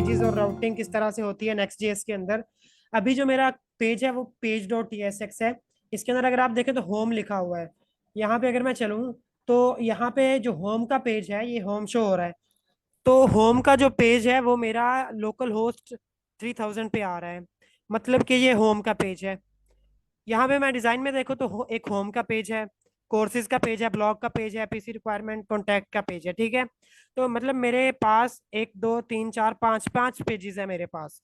Pages और routing किस तरह से होती है नेक्स्ट जेएस के अंदर। अभी जो मेरा पेज है वो page dot T S x है। इसके अंदर अगर आप देखें तो होम लिखा हुआ है। यहाँ पे अगर मैं चलूँ तो यहाँ पे जो होम का पेज है ये होम शो हो रहा है। तो होम का जो पेज है वो मेरा लोकल होस्ट 3000 पे आ रहा है। मतलब कि ये होम का पेज है। यहाँ पे मैं डिजाइन में देखो तो एक होम का पेज है, कोर्सेज का पेज है, ब्लॉग का पेज है, पीसी रिक्वायरमेंट कॉन्टैक्ट का पेज है। ठीक है। तो मतलब मेरे पास एक दो तीन चार पांच पांच पेजेस है मेरे पास।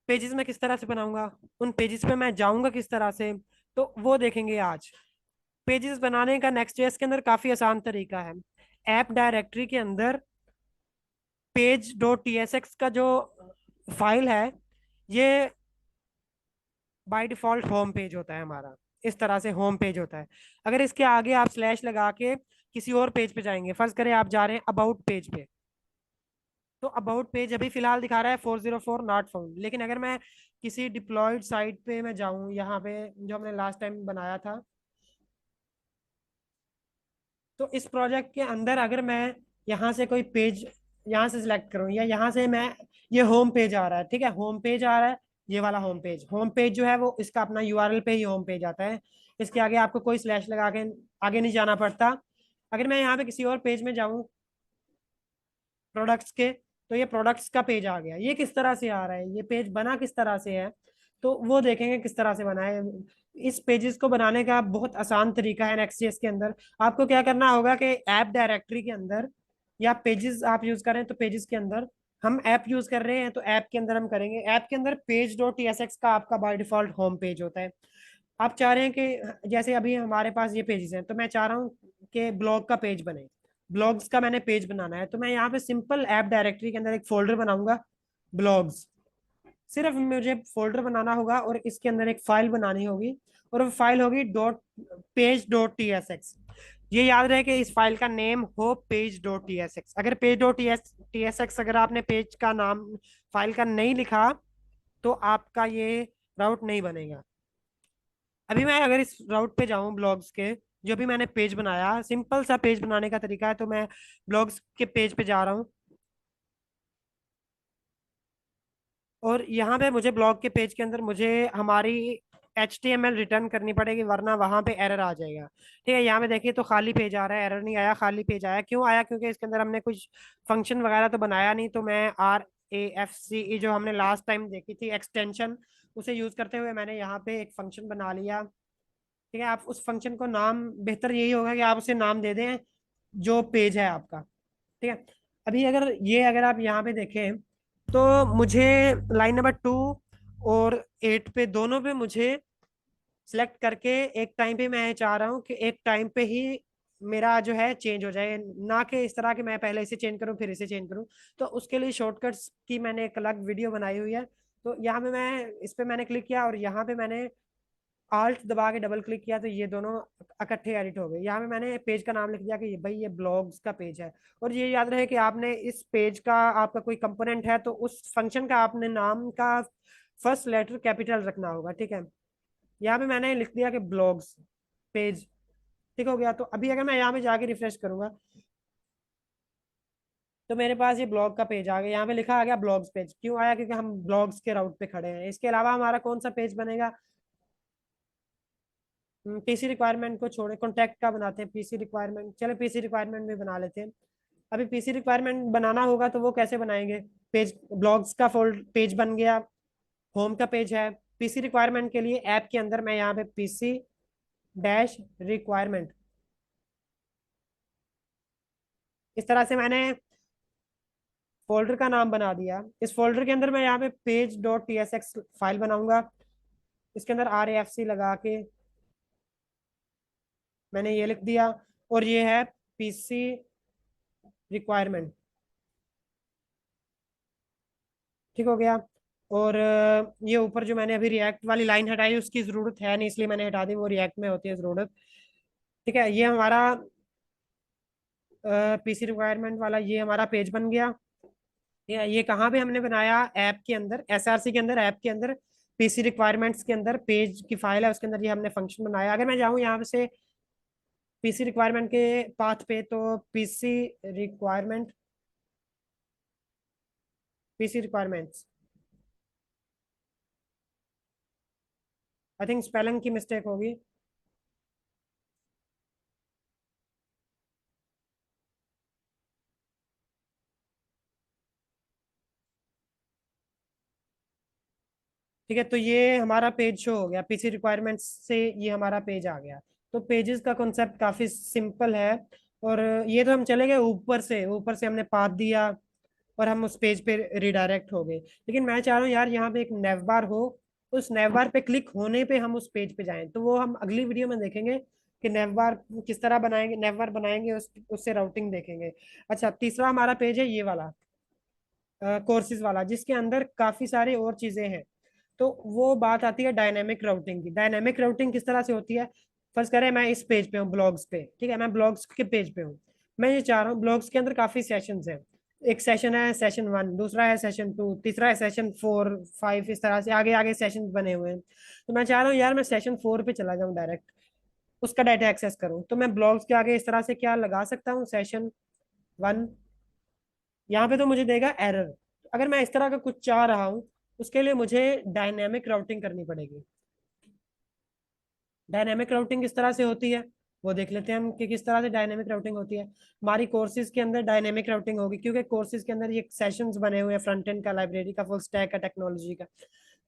पेजेस मैं किस तरह से बनाऊंगा, उन पेजेस पे मैं जाऊंगा किस तरह से, तो वो देखेंगे आज। पेजेस बनाने का नेक्स्ट जेएस के अंदर काफी आसान तरीका है। ऐप डायरेक्टरी के अंदर page dot T S x का जो फाइल है ये बाय डिफॉल्ट होम पेज होता है हमारा। इस तरह से होम पेज होता है। अगर इसके आगे आप स्लैश लगा के किसी और पेज पे जाएंगे, फर्ज करें आप जा रहे हैं अबाउट पेज पे, तो अबाउट पेज अभी फिलहाल दिखा रहा है 404 नॉट फाउंड। लेकिन अगर मैं किसी डिप्लॉयड साइट पे मैं जाऊं, यहाँ पे जो हमने लास्ट टाइम बनाया था, तो इस प्रोजेक्ट के अंदर अगर मैं यहाँ से कोई पेज यहाँ से सिलेक्ट करूँ, या यहाँ से मैं, ये होम पेज आ रहा है, ठीक है, होम पेज आ रहा है। ये वाला होम पेज जो है वो इसका अपना यूआरएल पे ही होम पेज आता है। इसके आगे आपको कोई स्लैश लगा के आगे नहीं जाना पड़ता। अगर मैं यहाँ पे किसी और पेज में जाऊँ प्रोडक्ट्स के, तो ये प्रोडक्ट्स का पेज आ गया। ये किस तरह से आ रहा है, ये पेज बना किस तरह से है, तो वो देखेंगे किस तरह से बना है। इस पेजेस को बनाने का बहुत आसान तरीका है नेक्स्ट.जेएस के अंदर। आपको क्या करना होगा कि ऐप डायरेक्टरी के अंदर, या पेजेस आप यूज करें तो पेजेस के अंदर, हम ऐप यूज कर रहे हैं तो ऐप के अंदर हम करेंगे। ऐप के अंदर पेज डॉट टीएसएक्स का आपका बाय डिफॉल्ट होम पेज होता है। आप चाह रहे हैं कि जैसे अभी हमारे पास ये पेजेस हैं, तो मैं चाह रहा हूँ कि ब्लॉग का पेज बने, ब्लॉग्स का मैंने पेज बनाना है, तो मैं यहाँ पे सिंपल ऐप डायरेक्टरी के अंदर एक फोल्डर बनाऊंगा, ब्लॉग्स। सिर्फ मुझे फोल्डर बनाना होगा और इसके अंदर एक फाइल बनानी होगी, और वो फाइल होगी dot page dot T S X. ये याद रहे कि इस फाइल का नेम हो page dot T S X. अगर page dot T S X अगर आपने पेज का नाम फाइल का नहीं लिखा तो आपका ये राउट नहीं बनेगा। अभी मैं अगर इस राउट पे जाऊं ब्लॉग्स के, जो भी मैंने पेज बनाया, सिंपल सा पेज बनाने का तरीका है, तो मैं ब्लॉग्स के पेज पे जा रहा हूँ, और यहाँ पे मुझे ब्लॉग के पेज के अंदर मुझे हमारी HTML रिटर्न करनी पड़ेगी, वरना वहां पे एरर आ जाएगा। ठीक है, यहाँ पे देखिए तो खाली पेज आ रहा है, एरर नहीं आया, खाली पेज आया। क्यों आया? क्योंकि इसके अंदर हमने कुछ फंक्शन वगैरह तो बनाया नहीं। तो मैं RAFCE जो हमने लास्ट टाइम देखी थी एक्सटेंशन, उसे यूज करते हुए मैंने यहाँ पे एक फंक्शन बना लिया। ठीक है, आप उस फंक्शन को नाम, बेहतर यही होगा कि आप उसे नाम दे दें जो पेज है आपका। ठीक है। अभी अगर आप यहाँ पे देखें तो मुझे लाइन नंबर 2 और 8 पे, दोनों पे मुझे सिलेक्ट करके एक टाइम पे मैं चाह रहा हूँ कि एक टाइम पे ही मेरा जो है चेंज हो जाए, ना कि इस तरह कि मैं पहले इसे चेंज करूँ फिर इसे चेंज करूँ। तो उसके लिए शॉर्टकट्स की मैंने एक अलग वीडियो बनाई हुई है। तो यहाँ पे मैं इस पे मैंने क्लिक किया, और यहाँ पे मैंने आल्ट दबा के डबल क्लिक किया, तो ये दोनों इकट्ठे एडिट हो गए। यहाँ पे मैंने पेज का नाम लिख दिया कि भाई ये ब्लॉग्स का पेज है। और ये याद रहे कि आपने इस पेज का, आपका कोई कंपोनेंट है तो उस फंक्शन का आपने नाम का फर्स्ट लेटर कैपिटल रखना होगा। ठीक है, यहाँ पे मैंने लिख दिया कि ब्लॉग्स पेज। ठीक हो गया। तो अभी अगर मैं यहाँ पे जाके रिफ्रेश करूंगा तो मेरे पास ये ब्लॉग का पेज आ गया। यहाँ पे लिखा आ गया ब्लॉग्स पेज। क्यों आया? क्योंकि हम ब्लॉग्स के राउट पे खड़े हैं। इसके अलावा हमारा कौन सा पेज बनेगा? पीसी रिक्वायरमेंट को छोड़े, कॉन्टैक्ट का बनाते हैं पीसी रिक्वायरमेंट। चलो पीसी रिक्वायरमेंट भी बना लेते हैं। अभी पीसी रिक्वायरमेंट बनाना होगा तो वो कैसे बनाएंगे? पेज ब्लॉग्स का फोल्ड पेज बन गया, होम का पेज है। पीसी रिक्वायरमेंट के लिए ऐप के अंदर मैं यहाँ पे पीसी डैश रिक्वायरमेंट, इस तरह से मैंने फोल्डर का नाम बना दिया। इस फोल्डर के अंदर मैं यहाँ पे page dot T S x file बनाऊंगा। इसके अंदर RAFC लगा के मैंने ये लिख दिया, और ये है पीसी रिक्वायरमेंट। ठीक हो गया। और ये ऊपर जो मैंने अभी रिएक्ट वाली लाइन हटाई उसकी जरूरत है नहीं, इसलिए मैंने हटा दी, वो रिएक्ट में होती है जरूरत। ठीक है, ये हमारा पीसी रिक्वायरमेंट वाला ये हमारा पेज बन गया। ये कहाँ पे हमने बनाया? ऐप के अंदर, SRC के अंदर, ऐप के अंदर, पीसी रिक्वायरमेंट्स के अंदर पेज की फाइल है, उसके अंदर ये हमने फंक्शन बनाया। अगर मैं जाऊँ यहाँ से पीसी रिक्वायरमेंट के पाथ पे, तो PC requirement PC requirements. I think spelling की मिस्टेक होगी। ठीक है, तो ये हमारा पेज शो हो गया पीसी रिक्वायरमेंट्स से, ये हमारा पेज आ गया। तो पेजेस का कॉन्सेप्ट काफी सिंपल है। और ये तो हम चले गए ऊपर से हमने पाथ दिया और हम उस पेज पे रिडायरेक्ट हो गए। लेकिन मैं चाह रहा हूँ यार यहाँ पे एक नेव बार हो, उस नेव बार पे क्लिक होने पे हम उस पेज पे जाएं। तो वो हम अगली वीडियो में देखेंगे कि नेव बार किस तरह बनाएंगे, नेव बार बनाएंगे, उससे राउटिंग देखेंगे। अच्छा, तीसरा हमारा पेज है ये वाला, कोर्सेज वाला, जिसके अंदर काफी सारी और चीजें हैं। तो वो बात आती है डायनेमिक राउटिंग की। डायनेमिक राउटिंग किस तरह से होती है? फर्स्ट करें, मैं इस पेज पे हूँ, ब्लॉग्स पे, ठीक है, मैं ब्लॉग्स के पेज पे हूँ। मैं ये चाह रहा हूँ, ब्लॉग्स के अंदर काफी सेशंस हैं। एक सेशन है सेशन 1, दूसरा है सेशन 2, तीसरा है सेशन 4, 5, इस तरह से आगे आगे सेशन बने हुए हैं। तो मैं चाह रहा हूँ यार मैं सेशन 4 पे चला जाऊँ डायरेक्ट, उसका डाटा एक्सेस करूँ। तो मैं ब्लॉग्स के आगे इस तरह से क्या लगा सकता हूँ, सेशन 1। यहाँ पे तो मुझे देगा एरर। अगर मैं इस तरह का कुछ चाह रहा हूँ, उसके लिए मुझे डायनेमिक राउटिंग करनी पड़ेगी। डायनेमिक राउटिंग किस तरह से होती है वो देख लेते हैं हम कि किस तरह से डायनेमिक राउटिंग होती है। हमारी कोर्सेज के अंदर डायनेमिक राउटिंग होगी, क्योंकि कोर्सेज के अंदर ये सेशंस बने हुए हैं, फ्रंट एंड का, लाइब्रेरी का, फुल स्टैक का, टेक्नोलॉजी का।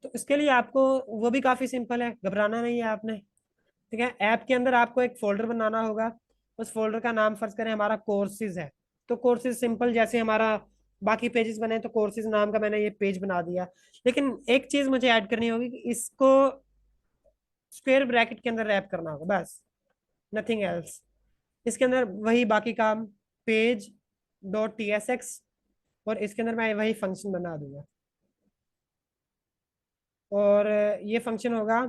तो इसके लिए आपको, वो भी काफी सिंपल है, घबराना नहीं है आपने। ठीक है, ऐप के अंदर आपको एक फोल्डर बनाना होगा। उस फोल्डर का नाम फर्ज करें हमारा कोर्सेज है। तो कोर्सेज सिंपल, जैसे हमारा बाकी पेजेस बने, तो कोर्सेज नाम का मैंने ये पेज बना दिया। लेकिन एक चीज मुझे ऐड करनी होगी कि इसको स्क्वेयर ब्रैकेट के अंदर रैप करना होगा, बस, नथिंग एल्स। इसके अंदर वही बाकी काम, page dot T S x, और इसके अंदर मैं वही फंक्शन बना दूंगा। और ये फंक्शन होगा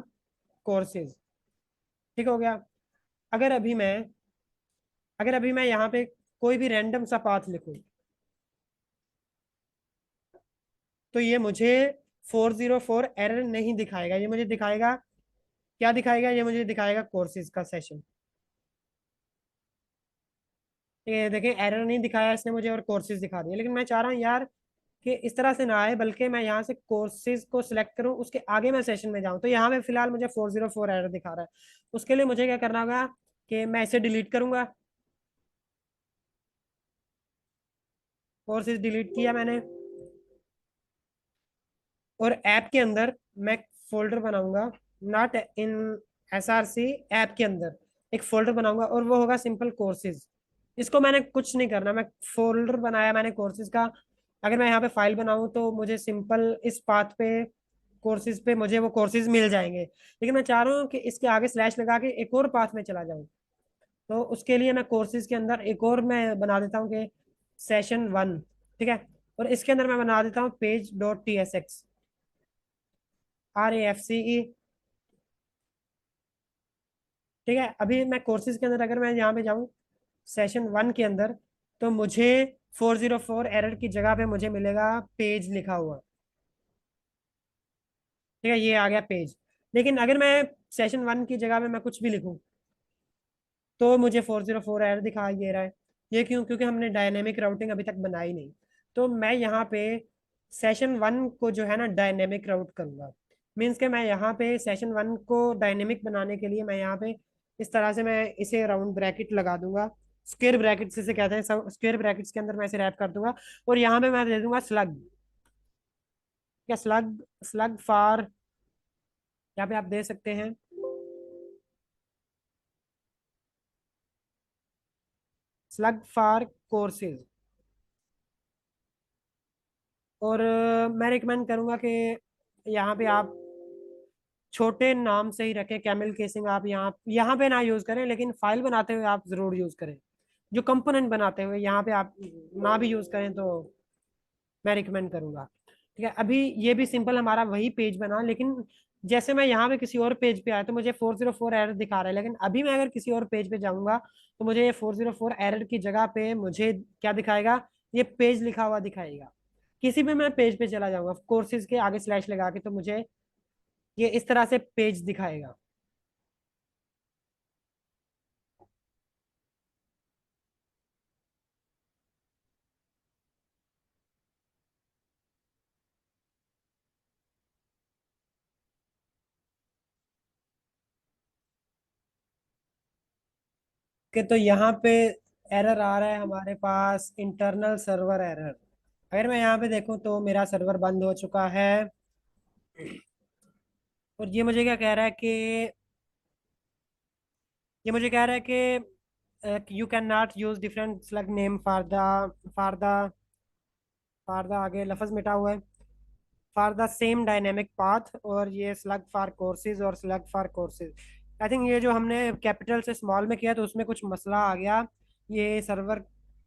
कोर्सेज। ठीक हो गया। अगर अभी मैं अगर अभी मैं यहाँ पे कोई भी रैंडम सा पाथ लिखूं, तो ये मुझे 404 एरर नहीं दिखाएगा, ये मुझे दिखाएगा, क्या दिखाएगा, ये मुझे दिखाएगा कोर्सेज का सेशन। ये देखें, एरर नहीं दिखाया इसने मुझे और कोर्सेज दिखा दिया। लेकिन मैं चाह रहा हूँ यार कि इस तरह से ना आए, बल्कि मैं यहाँ से कोर्सेज को सिलेक्ट करूँ, उसके आगे मैं सेशन में जाऊँ। तो यहाँ पे फिलहाल मुझे 404 एरर दिखा रहा है। उसके लिए मुझे क्या करना होगा कि मैं इसे डिलीट करूंगा। कोर्सेज डिलीट किया मैंने, और ऐप के अंदर मैं फोल्डर बनाऊंगा, नॉट इन SRC, ऐप के अंदर एक फोल्डर बनाऊंगा, और वो होगा सिंपल कोर्सेज। इसको मैंने कुछ नहीं करना, मैं फोल्डर बनाया मैंने कोर्सेज का। अगर मैं यहाँ पे फाइल बनाऊं तो मुझे सिंपल इस पाथ पे, कोर्सेज पे मुझे वो कोर्सेज मिल जाएंगे। लेकिन मैं चाह रहा हूँ कि इसके आगे स्लैश लगा के एक और पाथ में चला जाऊँ। तो उसके लिए मैं कोर्सेज के अंदर एक और मैं बना देता हूँ कि सेशन 1, ठीक है। और इसके अंदर मैं बना देता हूँ page dot T S x, RAFCE। ठीक है, अभी मैं कोर्सेज के अंदर अगर मैं यहाँ पे जाऊँ सेशन 1 के अंदर, तो मुझे 404 एरर की जगह पे मुझे मिलेगा पेज लिखा हुआ। ठीक है, ये आ गया पेज। लेकिन अगर मैं सेशन 1 की जगह में मैं कुछ भी लिखूं, तो मुझे 404 एरर दिखाई दे रहा है। ये क्यों? क्योंकि हमने डायनेमिक राउटिंग अभी तक बनाई नहीं। तो मैं यहाँ पे सेशन 1 को जो है ना डायनेमिक राउट करूंगा। मीन्स के मैं यहाँ पे सेशन 1 को डायनेमिक बनाने के लिए मैं यहाँ पे इस तरह से मैं इसे राउंड ब्रैकेट लगा दूंगा। स्क्वेयर ब्रैकेट से कहते हैं, सब स्क्वेयर ब्रैकेट्स के अंदर मैं इसे रैप कर दूंगा। और यहाँ पे मैं दे दूंगा स्लग, क्या, स्लग, स्लग फॉर, यहाँ पे आप दे सकते हैं स्लग फॉर कोर्सेज। और मैं रिकमेंड करूंगा कि यहाँ पे आप छोटे नाम से ही रखें, कैमल केसिंग आप यहाँ पे ना यूज करें, लेकिन फाइल बनाते हुए आप जरूर यूज करें। जो कंपोनेंट बनाते हुए यहाँ पे आप ना भी यूज करें तो मैं रिकमेंड करूंगा। ठीक है, अभी ये भी सिंपल हमारा वही पेज बना, लेकिन जैसे मैं यहाँ पे किसी और पेज पे आया तो मुझे 404 एरर दिखा रहा है। लेकिन अभी मैं अगर किसी और पेज पे जाऊंगा, तो मुझे ये 404 एरर की जगह पे मुझे क्या दिखाएगा, ये पेज लिखा हुआ दिखाएगा। किसी भी मैं पेज पे चला जाऊंगा कोर्सेज के आगे स्लैश लगा के, तो मुझे ये इस तरह से पेज दिखाएगा। कि तो यहाँ पे एरर आ रहा है हमारे पास, इंटरनल सर्वर एरर। अगर मैं यहाँ पे देखूँ तो मेरा सर्वर बंद हो चुका है। और ये मुझे क्या कह रहा है कि, ये मुझे कह रहा है कि you can not use different slug name for the आगे लफ्ज मिटा हुआ है, for the same dynamic path, और ये स्लग फॉर कोर्सेज और slug for courses. I think ये जो हमने कैपिटल से स्मॉल में किया तो उसमें कुछ मसला आ गया। ये सर्वर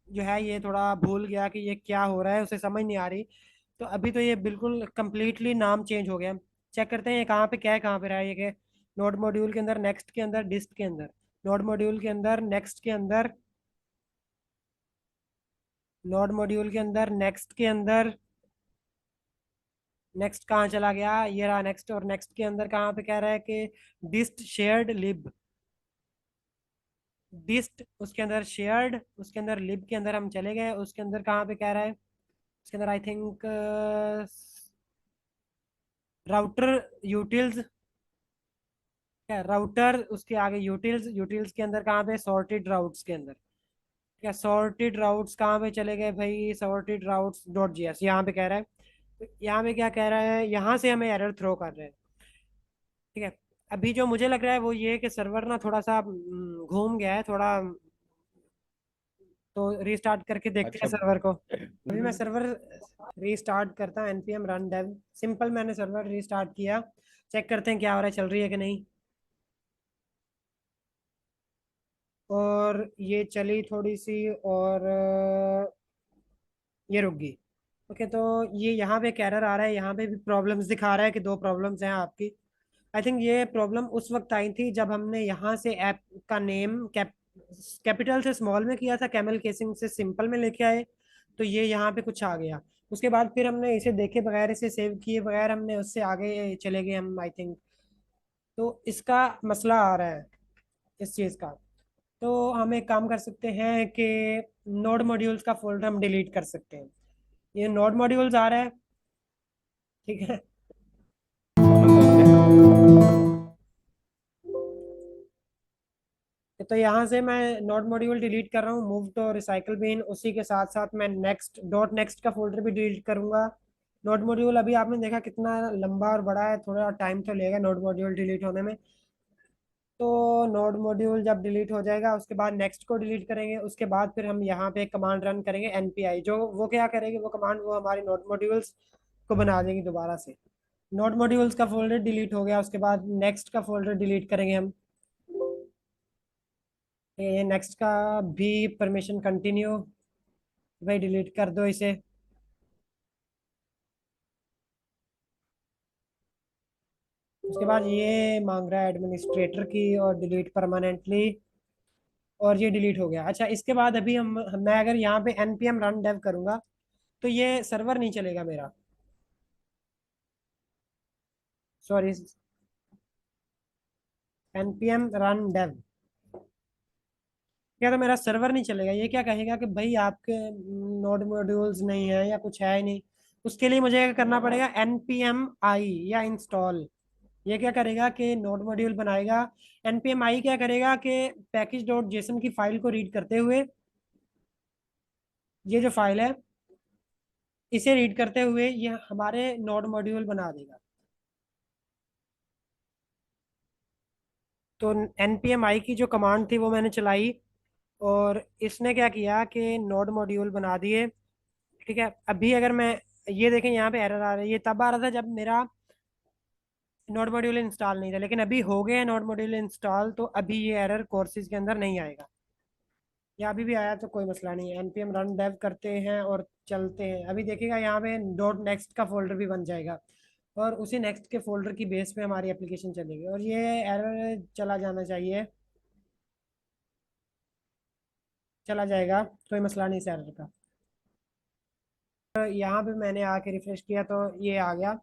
जो है ये थोड़ा भूल गया कि ये क्या हो रहा है, उसे समझ नहीं आ रही। तो अभी तो ये बिल्कुल कंप्लीटली नाम चेंज हो गया। चेक करते हैं ये कहाँ पे क्या है, कहाँ पे रहा है ये, के नोड मॉड्यूल के अंदर, नेक्स्ट के अंदर, डिस्ट के अंदर, नोड मॉड्यूल के अंदर, नेक्स्ट के अंदर, नोड मॉड्यूल के अंदर, नेक्स्ट के अंदर। नेक्स्ट कहाँ चला गया, ये रहा नेक्स्ट। और नेक्स्ट के अंदर कहाँ पे कह रहा है कि डिस्ट शेयर्ड लिब, डिस्ट उसके अंदर शेयर्ड, उसके अंदर लिब के अंदर हम चले गए, उसके अंदर कहाँ पे कह रहा है, उसके अंदर आई थिंक राउटर यूटिल्स, क्या राउटर, उसके आगे यूटिल्स, यूटिल्स के अंदर कहाँ पे सॉर्टेड राउट्स के अंदर। क्या सॉर्टेड राउट्स कहाँ पे चले गए भाई, सॉर्टेड राउट्स डॉट जीएस यहाँ पे कह रहा है। तो यहाँ पे क्या कह रहा है, यहाँ से हमें एरर थ्रो कर रहे हैं। ठीक है। अभी जो मुझे लग रहा है वो ये है कि सर्वर ना थोड़ा सा घूम गया है थोड़ा, तो रीस्टार्ट करके देखते हैं अच्छा। सर्वर को। अभी मैं सर्वर रीस्टार्ट करता हूँ, npm रन dev सिंपल, मैंने सर्वर रीस्टार्ट किया। चेक करते हैं क्या हो रहा है, चल रही है कि नहीं। और ये चली थोड़ी सी, और ये रुक गई। ओके, तो ये यहाँ पे एक एरर आ रहा है, यहाँ पे भी प्रॉब्लम्स दिखा रहा है कि दो प्रॉब्लम्स हैं आपकी। आई थिंक ये प्रॉब्लम उस वक्त आई थी जब हमने यहाँ से ऐप का नेम कैपिटल से स्मॉल में किया था, कैमल केसिंग से सिंपल में लेके आए, तो ये यहाँ पे कुछ आ गया। उसके बाद फिर हमने इसे देखे बगैर, इसे सेव किए बगैर हमने उससे आगे चले गए हम, आई थिंक। तो इसका मसला आ रहा है इस चीज़ का। तो हम एक काम कर सकते हैं कि नोड मॉड्यूल्स का फोल्डर हम डिलीट कर सकते हैं। ये नोड मॉड्यूल्स आ रहा है, ठीक है। समझ गया। तो यहाँ से मैं नोड मॉड्यूल डिलीट कर रहा हूँ, मूव टू रिसाइकल बिन। उसी के साथ साथ मैं नेक्स्ट डॉट नेक्स्ट का फोल्डर भी डिलीट करूंगा। नोड मॉड्यूल अभी आपने देखा कितना लंबा और बड़ा है, थोड़ा टाइम तो लेगा नोड मॉड्यूल डिलीट होने में। तो नोड मॉड्यूल जब डिलीट हो जाएगा उसके बाद नेक्स्ट को डिलीट करेंगे, उसके बाद फिर हम यहाँ पे कमांड रन करेंगे npi, जो वो क्या करेगी वो कमांड, वो हमारी नोड मॉड्यूल्स को बना देगी दोबारा से। नोड मॉड्यूल्स का फोल्डर डिलीट हो गया, उसके बाद नेक्स्ट का फोल्डर डिलीट करेंगे हम। ये नेक्स्ट का भी परमिशन कंटिन्यू, भाई डिलीट कर दो इसे। उसके बाद ये मांग रहा है एडमिनिस्ट्रेटर की, और डिलीट परमानेंटली, और ये डिलीट हो गया। अच्छा, इसके बाद अभी मैं अगर यहाँ पे npm रन dev करूंगा तो ये सर्वर नहीं चलेगा मेरा, सॉरी, npm रन dev, क्या तो मेरा सर्वर नहीं चलेगा। ये क्या कहेगा कि भाई आपके नोड मॉड्यूल्स नहीं है या कुछ है ही नहीं। उसके लिए मुझे क्या करना पड़ेगा, npm आई या इंस्टॉल। ये क्या करेगा कि नोड मॉड्यूल बनाएगा। npm आई क्या करेगा कि पैकेज डॉट जेसन की फाइल को रीड करते हुए, ये जो फाइल है इसे रीड करते हुए ये हमारे नोड मॉड्यूल बना देगा। तो npm आई की जो कमांड थी वो मैंने चलाई, और इसने क्या किया कि नोड मॉड्यूल बना दिए। ठीक है। अभी अगर मैं, ये देखें यहाँ पे एरर आ रहा है, ये तब आ रहा था जब मेरा नोड मॉड्यूल इंस्टॉल नहीं था, लेकिन अभी हो गया नोड मॉड्यूल इंस्टॉल, तो अभी ये एरर कोर्सेज के अंदर नहीं आएगा। या अभी भी आया तो कोई मसला नहीं है, npm रन dev करते हैं और चलते हैं। अभी देखिएगा यहाँ पे डॉट नेक्स्ट का फोल्डर भी बन जाएगा, और उसी नेक्स्ट के फोल्डर की बेस पे हमारी एप्लीकेशन चलेगी, और ये एरर चला जाना चाहिए, चला जाएगा, कोई मसला नहीं इस एरर का। तो यहाँ पे मैंने आके रिफ्रेश किया तो ये आ गया।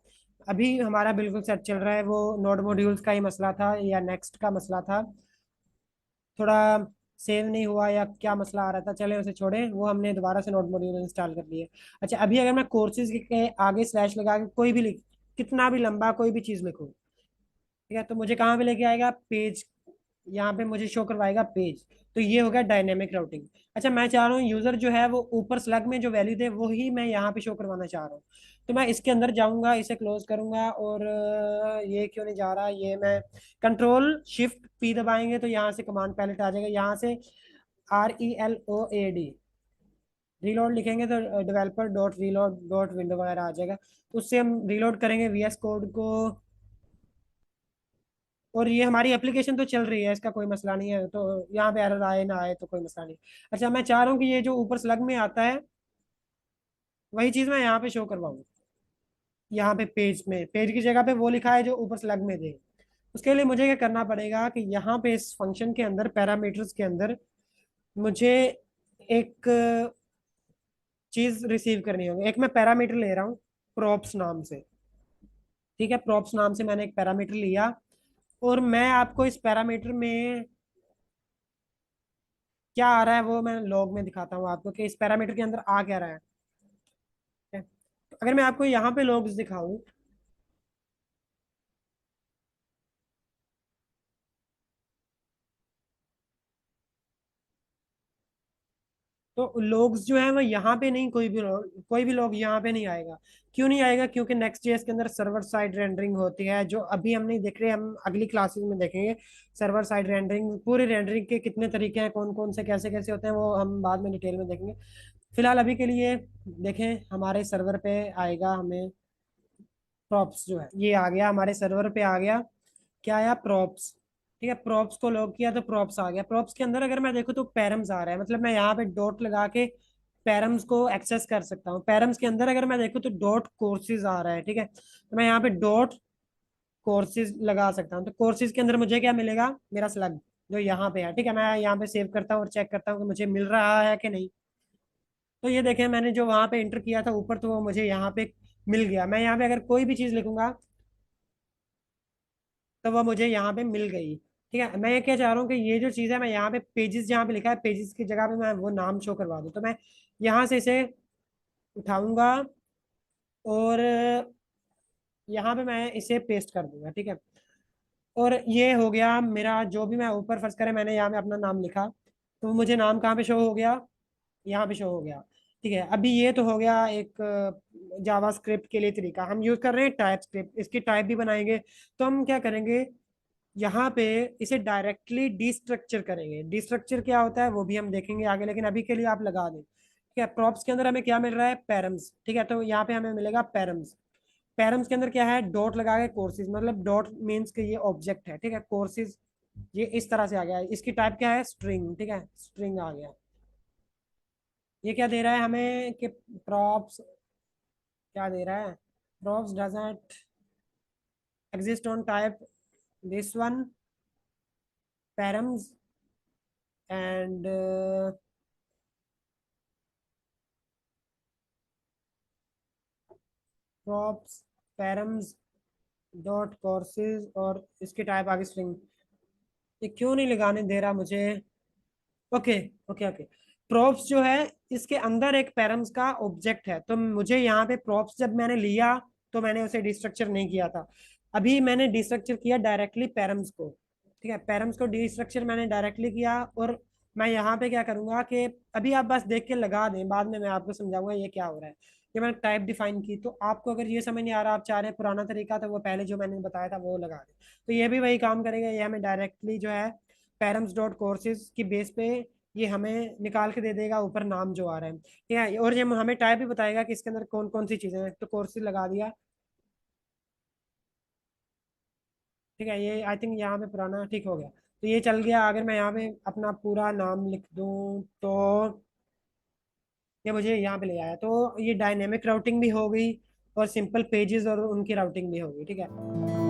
अभी हमारा बिल्कुल सेट चल रहा है, वो नोड मॉड्यूल्स का ही मसला था या नेक्स्ट का मसला था, थोड़ा सेव नहीं हुआ या क्या मसला आ रहा था, चले उसे छोड़ें, वो हमने दोबारा से नोड मॉड्यूल इंस्टॉल कर लिए। अच्छा, अभी अगर मैं कोर्सेज के आगे स्लैश लगा के कोई भी कितना भी लंबा कोई भी चीज़ लिखूँ, ठीक है, तो मुझे कहाँ पे लेके आएगा, पेज यहाँ पे मुझे शो करवाएगा पेज। तो ये हो गया डायनेमिक राउटिंग। अच्छा, मैं चाह रहा हूँ यूजर जो है वो ऊपर स्लग में जो वैल्यू थे वो ही मैं यहाँ पे शो करवाना चाह रहा हूँ। तो मैं इसके अंदर जाऊंगा, इसे क्लोज करूंगा, और ये क्यों नहीं जा रहा, ये मैं कंट्रोल शिफ्ट पी दबाएंगे तो यहाँ से कमांड पैलेट आ जाएगा, यहाँ से RELOAD रीलोड लिखेंगे तो developer dot reload dot window वगैरह आ जाएगा। उससे हम रीलोड करेंगे VS कोड को, और ये हमारी एप्लीकेशन तो चल रही है, इसका कोई मसला नहीं है, तो यहाँ पे एरर आए ना आए तो कोई मसला नहीं। अच्छा, मैं चाह रहा हूँ कि ये जो ऊपर स्लग में आता है वही चीज़ मैं यहाँ पे शो करवाऊँ। यहाँ पे पेज में, पेज की जगह पे वो लिखा है जो ऊपर स्लग में थे। उसके लिए मुझे क्या करना पड़ेगा कि यहाँ पे इस फंक्शन के अंदर पैरामीटर्स के अंदर मुझे एक चीज रिसीव करनी होगी। एक मैं पैरामीटर ले रहा हूँ प्रॉप्स नाम से। ठीक है, प्रॉप्स नाम से मैंने एक पैरामीटर लिया, और मैं आपको इस पैरामीटर में क्या आ रहा है वो मैं लॉग में दिखाता हूँ आपको कि इस पैरामीटर के अंदर आ क्या रहा है। ठीक है? तो अगर मैं आपको यहाँ पे लॉग्स दिखाऊं, तो लॉग्स जो है वो यहाँ पे नहीं, कोई भी लॉग यहाँ पे नहीं आएगा। क्यों नहीं आएगा? क्योंकि नेक्स्ट जेएस के अंदर सर्वर साइड रेंडरिंग होती है जो अभी हम नहीं देख रहे, हम अगली क्लासेस में देखेंगे। सर्वर साइड रेंडरिंग, पूरी रेंडरिंग के कितने तरीके हैं, कौन कौन से कैसे कैसे होते हैं, वो हम बाद में डिटेल में देखेंगे। फिलहाल अभी के लिए देखें, हमारे सर्वर पे आएगा हमें प्रॉप्स जो है, ये आ गया हमारे सर्वर पे आ गया। क्या आया? प्रॉप्स। ठीक है, प्रॉप्स को लॉग किया तो प्रॉप्स आ गया। प्रॉप्स के अंदर अगर मैं देखूँ तो पैरम्स आ रहा है, मतलब मैं यहाँ पे डॉट लगा के पैरम्स को एक्सेस कर सकता हूँ। पैरम्स के अंदर अगर मैं देखूँ तो डॉट कोर्सेज आ रहा है। ठीक है, तो मैं यहाँ पे डॉट कोर्सेज लगा सकता हूँ। तो कोर्सेज के अंदर मुझे क्या मिलेगा? मेरा स्लग जो यहाँ पे है। ठीक है, मैं यहाँ पे सेव करता हूँ और चेक करता हूँ कि मुझे मिल रहा है कि नहीं। तो ये देखें, मैंने जो वहां पे इंटर किया था ऊपर, तो वो मुझे यहाँ पे मिल गया। मैं यहाँ पे अगर कोई भी चीज लिखूंगा तो वो मुझे यहाँ पे मिल गई। ठीक है, मैं ये क्या चाह रहा हूँ कि ये जो चीज़ है, मैं यहाँ पे पेजेस जहाँ पे लिखा है पेजेस की जगह पे मैं वो नाम शो करवा दूँ। तो मैं यहाँ से इसे उठाऊंगा और यहाँ पे मैं इसे पेस्ट कर दूंगा। ठीक है, और ये हो गया मेरा, जो भी मैं ऊपर फर्ज करे मैंने यहाँ पे अपना नाम लिखा, तो मुझे नाम कहाँ पे शो हो गया? यहाँ पे शो हो गया। ठीक है, अभी ये तो हो गया एक जावा स्क्रिप्ट के लिए तरीका। हम यूज कर रहे हैं टाइप स्क्रिप्ट, इसकी टाइप भी बनाएंगे। तो हम क्या करेंगे, यहाँ पे इसे डायरेक्टली डिस्ट्रक्चर करेंगे। डिस्ट्रक्चर क्या होता है वो भी हम देखेंगे आगे, लेकिन अभी के लिए आप लगा दें। ठीक है, प्रॉप्स के अंदर हमें क्या मिल रहा है? पैरम्स। ठीक है, तो यहाँ पे हमें मिलेगा पैरम्स। पैरम्स के अंदर क्या है? डॉट लगा के कोर्सेज, मतलब डॉट मीन्स के ये ऑब्जेक्ट है। ठीक है, कोर्सेज ये इस तरह से आ गया है। इसकी टाइप क्या है? स्ट्रिंग। ठीक है, स्ट्रिंग आ गया। ये क्या दे रहा है हमें कि प्रॉप्स क्या दे रहा है? Props doesn't exist on type this one params and props params dot courses, और इसकी टाइप आगे स्ट्रिंग। ये क्यों नहीं लगाने दे रहा मुझे? Okay okay okay. प्रॉप्स जो है इसके अंदर एक पैरम्स का ऑब्जेक्ट है, तो मुझे यहाँ पे प्रॉप्स जब मैंने लिया तो मैंने उसे डिस्ट्रक्चर नहीं किया था। अभी मैंने डिस्ट्रक्चर किया डायरेक्टली पैरम्स को। ठीक है, पैरम्स को डिस्ट्रक्चर मैंने डायरेक्टली किया, और मैं यहाँ पे क्या करूंगा कि अभी आप बस देख के लगा दें, बाद में मैं आपको समझाऊंगा ये क्या हो रहा है। ये मैंने टाइप डिफाइन की, तो आपको अगर ये समझ नहीं आ रहा, आप चाह रहे हैं पुराना तरीका, तो वो पहले जो मैंने बताया था वो लगा दें। तो ये भी वही काम करेगा, ये हमें डायरेक्टली जो है पैरम्स डॉट कोर्सेज की बेस पे ये हमें निकाल के दे देगा ऊपर नाम जो आ रहा है। ठीक है, और ये हमें टाइप भी बताएगा कि इसके अंदर कौन कौन सी चीजें हैं। तो कोर्सेज लगा दिया। ठीक है, ये आई थिंक यहाँ पे पुराना ठीक हो गया। तो ये चल गया। अगर मैं यहाँ पे अपना पूरा नाम लिख दूँ तो ये मुझे यहाँ पे ले आया। तो ये डायनेमिक राउटिंग भी हो गई, और सिंपल पेजेस और उनकी राउटिंग भी हो गई। ठीक है।